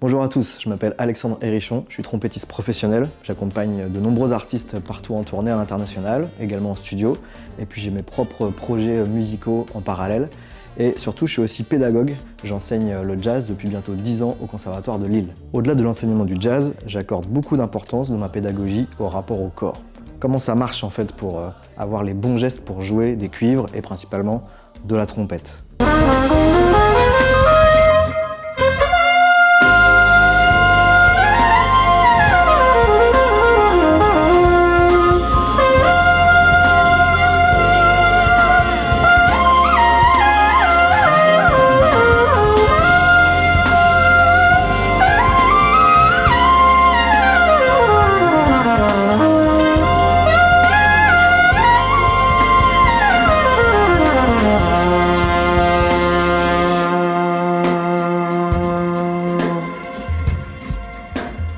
Bonjour à tous, je m'appelle Alexandre Hérichon, je suis trompettiste professionnel. J'accompagne de nombreux artistes partout en tournée à l'international, également en studio. Et puis j'ai mes propres projets musicaux en parallèle. Et surtout, je suis aussi pédagogue. J'enseigne le jazz depuis bientôt 10 ans au Conservatoire de Lille. Au-delà de l'enseignement du jazz, j'accorde beaucoup d'importance dans ma pédagogie au rapport au corps. Comment ça marche en fait pour avoir les bons gestes pour jouer des cuivres et principalement de la trompette.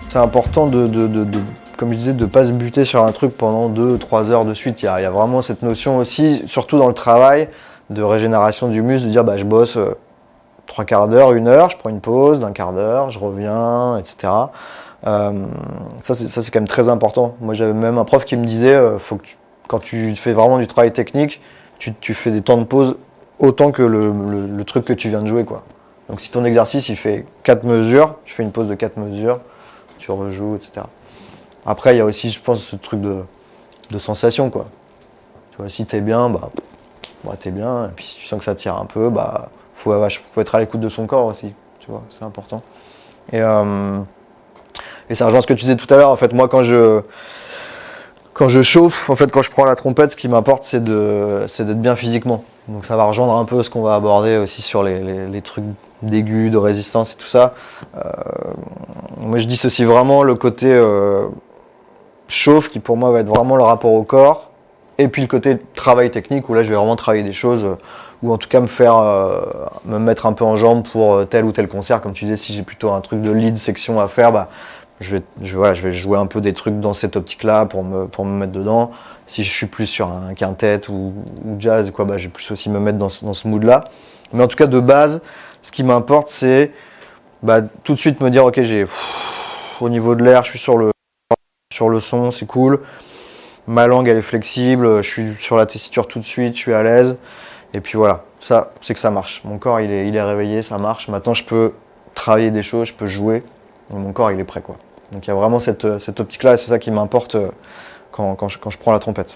C'est important comme je disais, de ne pas se buter sur un truc pendant 2-3 heures de suite. Il y a vraiment cette notion aussi, surtout dans le travail, de régénération du muscle, de dire je bosse 3 quarts d'heure, 1 heure, je prends une pause d'un quart d'heure, je reviens, etc. Ça c'est quand même très important. Moi j'avais même un prof qui me disait, faut que quand tu fais vraiment du travail technique, tu fais des temps de pause autant que le truc que tu viens de jouer, quoi. Donc si ton exercice il fait 4 mesures, tu fais une pause de 4 mesures, tu rejoues, etc. Après, il y a aussi, je pense, ce truc de sensation, quoi. Tu vois, si t'es bien, t'es bien. Et puis si tu sens que ça tire un peu, faut être à l'écoute de son corps aussi. Tu vois, c'est important. Et ça rejoint ce que tu disais tout à l'heure. En fait, moi, quand je chauffe, en fait, quand je prends la trompette, ce qui m'importe, c'est d'être bien physiquement. Donc ça va rejoindre un peu ce qu'on va aborder aussi sur les trucs d'aigu, de résistance et tout ça. Moi je dissocie vraiment le côté chauffe qui pour moi va être vraiment le rapport au corps, et puis le côté travail technique où là je vais vraiment travailler des choses, ou en tout cas me mettre un peu en jambe pour tel ou tel concert. Comme tu disais, si j'ai plutôt un truc de lead section à faire, je vais jouer un peu des trucs dans cette optique-là pour me mettre dedans. Si je suis plus sur un quintet ou jazz, je vais plus aussi me mettre dans ce mood-là. Mais en tout cas, de base, ce qui m'importe, c'est tout de suite me dire, ok, au niveau de l'air, je suis sur le son, c'est cool. Ma langue, elle est flexible, je suis sur la tessiture tout de suite, je suis à l'aise. Et puis voilà, ça, c'est que ça marche. Mon corps, il est réveillé, ça marche. Maintenant, je peux travailler des choses, je peux jouer. Et mon corps, il est prêt, quoi. Donc il y a vraiment cette optique-là, et c'est ça qui m'importe quand je prends la trompette.